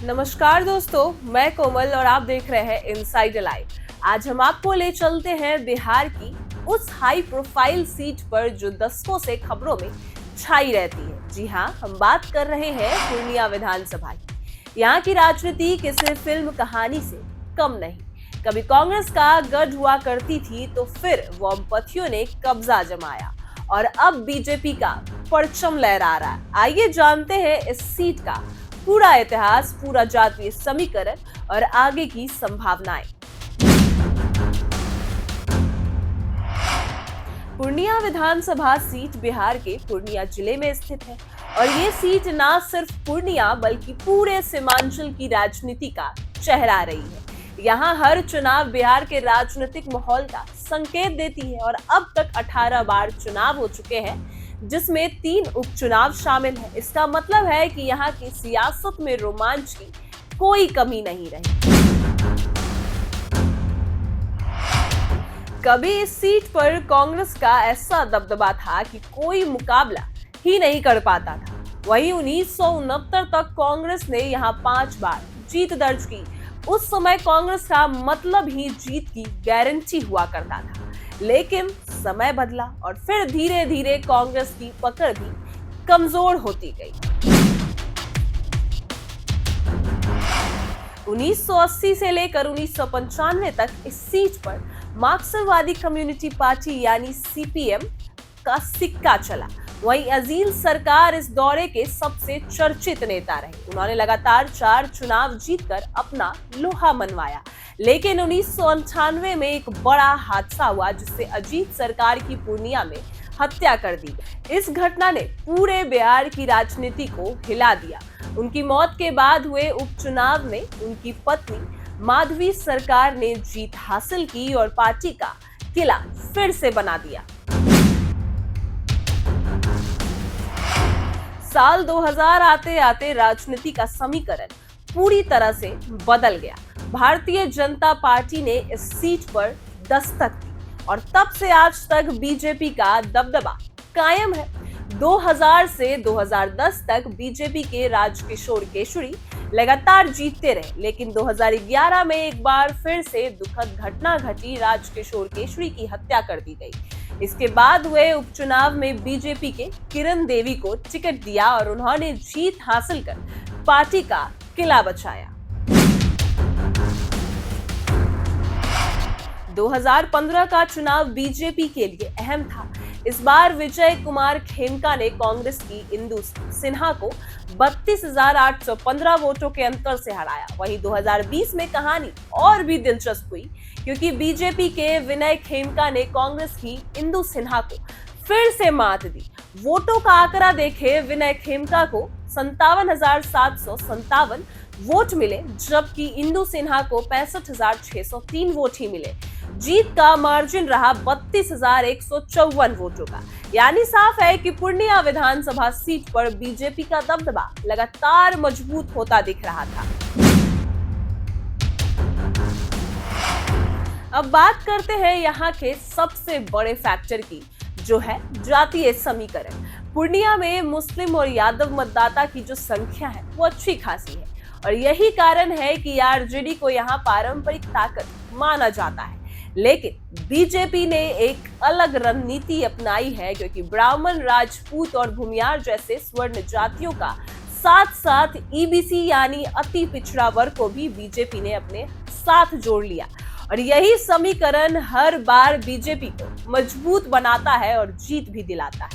नमस्कार दोस्तों, मैं कोमल और आप देख रहे हैं इनसाइड लाइव। आज हम आपको ले चलते हैं बिहार की उस हाई प्रोफाइल सीट पर जो दशकों से खबरों में छाई रहती है। जी हाँ, हम बात कर रहे हैं पूर्णिया विधानसभा की। यहाँ की राजनीति किसी फिल्म कहानी से कम नहीं। कभी कांग्रेस का गढ़ हुआ करती थी तो फिर वामपंथियों ने कब्जा जमाया और अब बीजेपी का परचम लहरा रहा है। आइए जानते हैं इस सीट का पूरा इतिहास, पूरा जातीय समीकरण और आगे की संभावनाएं। पूर्णिया विधानसभा सीट बिहार के पूर्णिया जिले में स्थित है और ये सीट न सिर्फ पूर्णिया बल्कि पूरे सीमांचल की राजनीति का चेहरा रही है। यहाँ हर चुनाव बिहार के राजनीतिक माहौल का संकेत देती है और अब तक 18 बार चुनाव हो चुके हैं, जिसमें 3 उपचुनाव शामिल है। इसका मतलब है कि यहाँ की सियासत में रोमांच की कोई कमी नहीं रही। कभी इस सीट पर कांग्रेस का ऐसा दबदबा था कि कोई मुकाबला ही नहीं कर पाता था। वहीं 1969 तक कांग्रेस ने यहाँ 5 बार जीत दर्ज की। उस समय कांग्रेस का मतलब ही जीत की गारंटी हुआ करता था, लेकिन समय बदला और फिर धीरे धीरे कांग्रेस की पकड़ भी कमजोर होती गई। 1980 से लेकर 1995 तक इस सीट पर मार्क्सवादी कम्युनिटी पार्टी यानी सीपीएम का सिक्का चला। वहीं अजील सरकार इस दौरे के सबसे चर्चित नेता रहे। उन्होंने लगातार 4 चुनाव जीतकर अपना लोहा मनवाया, लेकिन 1998 में एक बड़ा हादसा हुआ जिससे अजीत सरकार की पूर्णिया में हत्या कर दी। इस घटना ने पूरे बिहार की राजनीति को हिला दिया। उनकी मौत के बाद हुए उपचुनाव में उनकी पत्नी माधवी सरकार ने जीत हासिल की और पार्टी का किला फिर से बना दिया। साल 2000 आते आते राजनीति का समीकरण पूरी तरह से बदल गया। भारतीय जनता पार्टी ने इस सीट पर दस्तक दी और तब से आज तक बीजेपी का दबदबा कायम है। 2000 से 2010 तक बीजेपी के राजकिशोर केशरी लगातार जीतते रहे, लेकिन 2011 में एक बार फिर से दुखद घटना घटी। राजकिशोर केशरी की हत्या कर दी गई। इसके बाद हुए उपचुनाव में बीजेपी के किरण देवी को टिकट दिया और उन्होंने जीत हासिल कर पार्टी का किला बचाया। 2015 का चुनाव बीजेपी के लिए अहम था। इस बार विजय कुमार खेमका ने कांग्रेस की इंदु सिन्हा को 32,815 वोटों के अंतर से हराया। वहीं 2020 में कहानी और भी दिलचस्प हुई, क्योंकि बीजेपी के विनय खेमका ने कांग्रेस की इंदु सिन्हा को फिर से मात दी। वोटों का आंकड़ा देखे विनय खेमका को 57,757 वोट मिले, जबकि इंदु सिन्हा को 65,603 वोट ही मिले। जीत का मार्जिन रहा 32,154 वोटों का। यानी साफ है कि पूर्णिया विधानसभा सीट पर बीजेपी का दबदबा लगातार मजबूत होता दिख रहा था। अब बात करते हैं यहाँ के सबसे बड़े फैक्टर की, जो है जातीय समीकरण। पूर्णिया में मुस्लिम और यादव मतदाता की जो संख्या है वो अच्छी खासी है और यही कारण है कि आरजेडी को यहाँ पारंपरिक ताकत माना जाता है। लेकिन बीजेपी ने एक अलग रणनीति अपनाई है, क्योंकि ब्राह्मण, राजपूत और भूमियार जैसे स्वर्ण जातियों का साथ साथ ईबीसी यानी अति पिछड़ा वर्ग को भी बीजेपी ने अपने साथ जोड़ लिया और यही समीकरण हर बार बीजेपी को मजबूत बनाता है और जीत भी दिलाता है।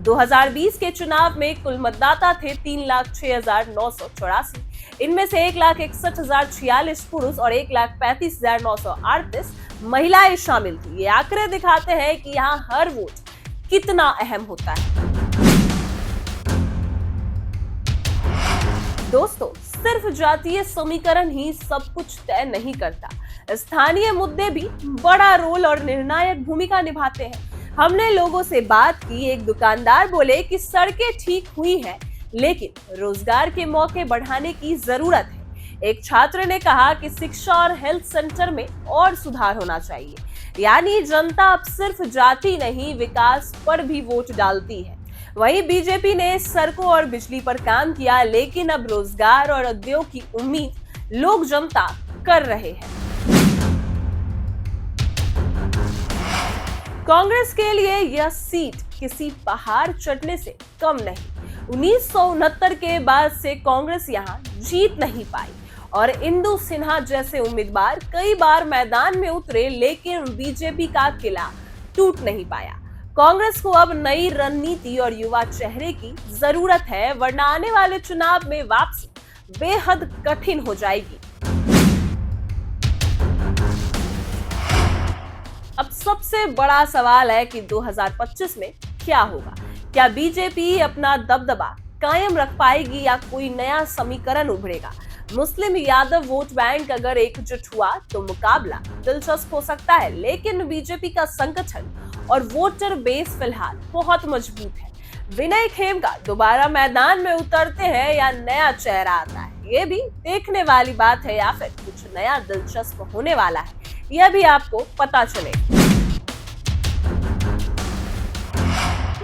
2020 के चुनाव में कुल मतदाता थे 3,06,984। इनमें से 1,61,046 पुरुष और 1,35,938 महिलाएं शामिल थी। ये आंकड़े दिखाते हैं कि यहाँ हर वोट कितना अहम होता है। दोस्तों, सिर्फ जातीय समीकरण ही सब कुछ तय नहीं करता। स्थानीय मुद्दे भी बड़ा रोल और निर्णायक भूमिका निभाते हैं। हमने लोगों से बात की। एक दुकानदार बोले कि सड़कें ठीक हुई हैं, लेकिन रोजगार के मौके बढ़ाने की जरूरत है। एक छात्र ने कहा कि शिक्षा और हेल्थ सेंटर में और सुधार होना चाहिए। यानी जनता अब सिर्फ जाति नहीं, विकास पर भी वोट डालती है। वहीं बीजेपी ने सड़कों और बिजली पर काम किया, लेकिन अब रोजगार और उद्योग की उम्मीद लोक जनता कर रहे हैं। कांग्रेस के लिए यह सीट किसी पहाड़ चढ़ने से कम नहीं। 1969 के बाद से कांग्रेस यहां जीत नहीं पाई और इंदु सिन्हा जैसे उम्मीदवार कई बार मैदान में उतरे, लेकिन बीजेपी का किला टूट नहीं पाया। कांग्रेस को अब नई रणनीति और युवा चेहरे की जरूरत है, वरना आने वाले चुनाव में वापसी बेहद कठिन हो जाएगी। अब सबसे बड़ा सवाल है कि 2025 में क्या होगा। क्या बीजेपी अपना दबदबा कायम रख पाएगी या कोई नया समीकरण उभरेगा? मुस्लिम यादव वोट बैंक अगर एकजुट हुआ तो मुकाबला दिलचस्प हो सकता है, लेकिन बीजेपी का संगठन और वोटर बेस फिलहाल बहुत मजबूत है। विनय खेमका दोबारा मैदान में उतरते हैं या नया चेहरा आता है, ये भी देखने वाली बात है, या फिर कुछ नया दिलचस्प होने वाला है, यह भी आपको पता चले।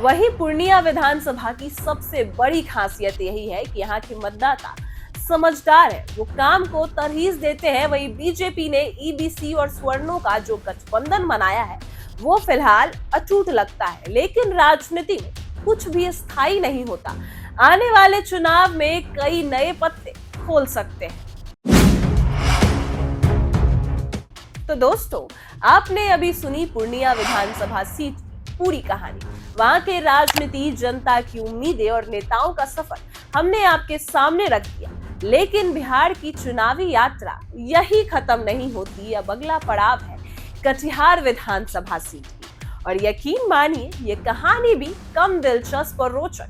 वहीं पूर्णिया विधानसभा की सबसे बड़ी खासियत यही है कि यहाँ के मतदाता समझदार है, वो काम को तरहीज देते हैं। वहीं बीजेपी ने ईबीसी और सवर्णों का जो गठबंधन बनाया है वो फिलहाल अटूट लगता है, लेकिन राजनीति में कुछ भी स्थायी नहीं होता। आने वाले चुनाव में कई नए पत्ते खोल सकते हैं। तो दोस्तों, आपने अभी सुनी पूर्णिया विधानसभा सीट की पूरी कहानी। वहां के राजनीति, जनता की उम्मीदें और नेताओं का सफर हमने आपके सामने रख दिया, लेकिन बिहार की चुनावी यात्रा यही खत्म नहीं होती। अब अगला पड़ाव है कटिहार विधानसभा सीट की, और यकीन मानिए ये कहानी भी कम दिलचस्प और रोचक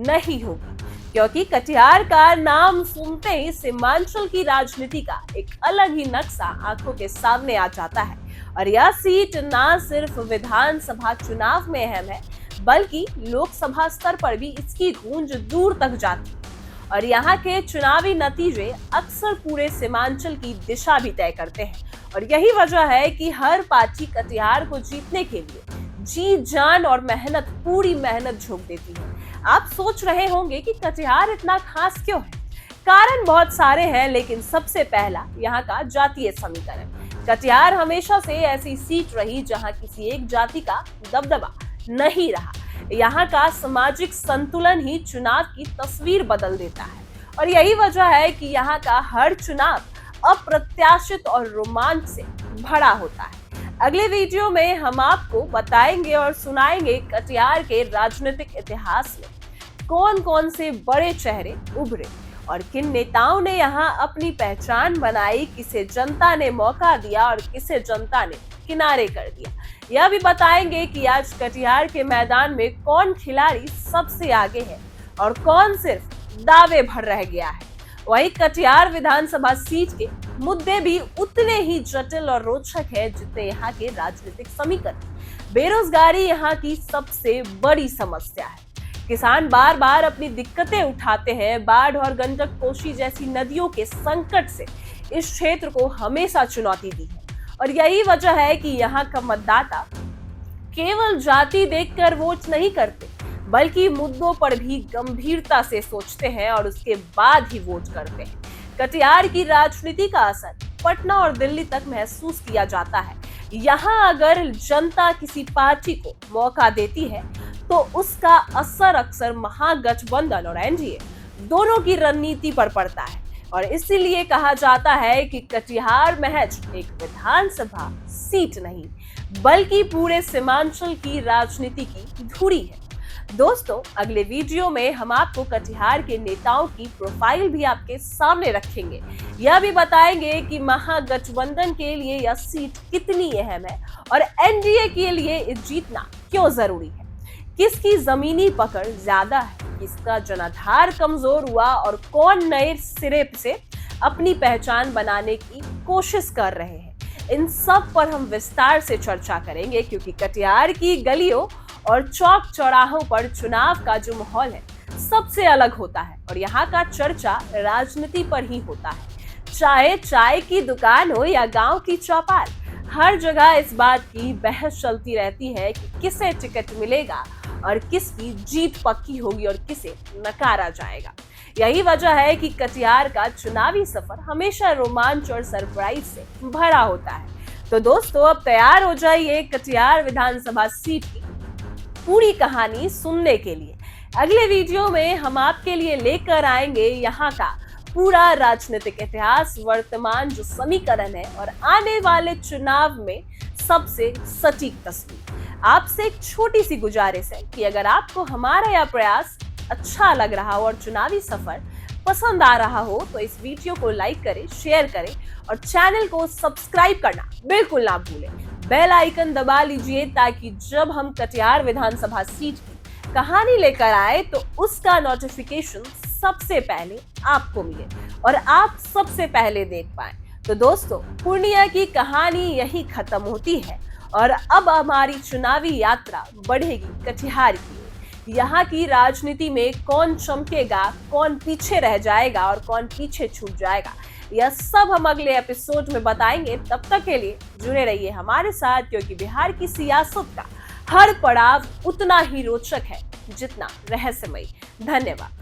नहीं होगी, क्योंकि कटिहार का नाम सुनते ही सीमांचल की राजनीति का एक अलग ही नक्शा आंखों के सामने आ जाता है। और यह सीट न सिर्फ विधानसभा चुनाव में अहम है, बल्कि लोकसभा स्तर पर भी इसकी गूंज दूर तक जाती है। और यहाँ के चुनावी नतीजे अक्सर पूरे सीमांचल की दिशा भी तय करते हैं, और यही वजह है कि हर पार्टी कटिहार को जीतने के लिए जी जान और मेहनत, पूरी मेहनत झोंक देती है। आप सोच रहे होंगे कि कटिहार इतना खास क्यों है? कारण बहुत सारे हैं, लेकिन सबसे पहला यहाँ का जातीय समीकरण। कटिहार हमेशा से ऐसी सीट रही जहाँ किसी एक जाति का दबदबा नहीं रहा। यहाँ का सामाजिक संतुलन ही चुनाव की तस्वीर बदल देता है, और यही वजह है कि यहाँ का हर चुनाव अप्रत्याशित और रोमांच से भरा होता है। अगले वीडियो में हम आपको बताएंगे और सुनाएंगे कटिहार के राजनीतिक इतिहास में कौन कौन से बड़े चेहरे उभरे और किन नेताओं ने यहाँ अपनी पहचान बनाई, किसे जनता ने मौका दिया और किसे जनता ने किनारे कर दिया। यह भी बताएंगे कि आज कटिहार के मैदान में कौन खिलाड़ी सबसे आगे है और कौन सिर्फ दावे भर रह गया है। वहीं कटिहार विधानसभा सीट के मुद्दे भी उतने ही जटिल और रोचक है जितने यहाँ के राजनीतिक समीकरण। बेरोजगारी यहाँ की सबसे बड़ी समस्या है। किसान बार बार अपनी दिक्कतें उठाते हैं। बाढ़ और गंडक कोसी जैसी नदियों के संकट से इस क्षेत्र को हमेशा चुनौती दी है, और यही वजह है कि यहाँ का मतदाता केवल जाति देखकर वोट नहीं करते, बल्कि मुद्दों पर भी गंभीरता से सोचते हैं और उसके बाद ही वोट करते हैं। कटिहार की राजनीति का असर पटना और दिल्ली तक महसूस किया जाता है। यहाँ अगर जनता किसी पार्टी को मौका देती है तो उसका असर अक्सर महागठबंधन और एनडीए दोनों की रणनीति पर पड़ता है, और इसीलिए कहा जाता है कि कटिहार महज एक विधानसभा सीट नहीं, बल्कि पूरे सीमांचल की राजनीति की धुरी है। दोस्तों, अगले वीडियो में हम आपको कटिहार के नेताओं की प्रोफाइल भी आपके सामने रखेंगे। यह भी बताएंगे कि महागठबंधन के लिए यह सीट कितनी अहम है और एनडीए के लिए जीतना क्यों जरूरी है। किसकी जमीनी पकड़ ज्यादा है, किसका जनाधार कमजोर हुआ और कौन नए सिरे से अपनी पहचान बनाने की कोशिश कर रहे हैं। इन सब पर हम विस्तार से चर्चा करेंगे, क्योंकि कटिहार की गलियों और चौक चौराहों पर चुनाव का जो माहौल है सबसे अलग होता है, और यहाँ का चर्चा राजनीति पर ही होता है। चाहे चाय की दुकान हो या गांव की चौपाल, हर जगह इस बात की बहस चलती रहती है कि किसे टिकट मिलेगा और किसकी जीत पक्की होगी और किसे नकारा जाएगा। यही वजह है कि कटिहार का चुनावी सफर हमेशा रोमांच और सरप्राइज से भरा होता है। तो दोस्तों, अब तैयार हो जाइए कटिहार विधानसभा सीट की पूरी कहानी सुनने के लिए। अगले वीडियो में हम आपके लिए लेकर आएंगे यहाँ का पूरा राजनीतिक इतिहास, वर्तमान जो समीकरण है और आने वाले चुनाव में सबसे सटीक तस्वीर। आपसे एक छोटी सी गुजारिश है कि अगर आपको हमारा यह प्रयास अच्छा लग रहा हो और चुनावी सफर पसंद आ रहा हो तो इस वीडियो को लाइक करें, शेयर करें और चैनल को सब्सक्राइब करना बिल्कुल ना भूलें। बेल आइकन दबा लीजिए ताकि जब हम कटिहार विधानसभा सीट की कहानी लेकर आए तो उसका नोटिफिकेशन सबसे पहले आपको मिले और आप सबसे पहले देख पाएं। तो दोस्तों, पूर्णिया की कहानी यही खत्म होती है और अब हमारी चुनावी यात्रा बढ़ेगी कटिहार की। यहाँ की राजनीति में कौन चमकेगा, कौन पीछे रह जाएगा और कौन पीछे छूट जाएगा, यह सब हम अगले एपिसोड में बताएंगे। तब तक के लिए जुड़े रहिए हमारे साथ, क्योंकि बिहार की सियासत का हर पड़ाव उतना ही रोचक है जितना रहस्यमयी। धन्यवाद।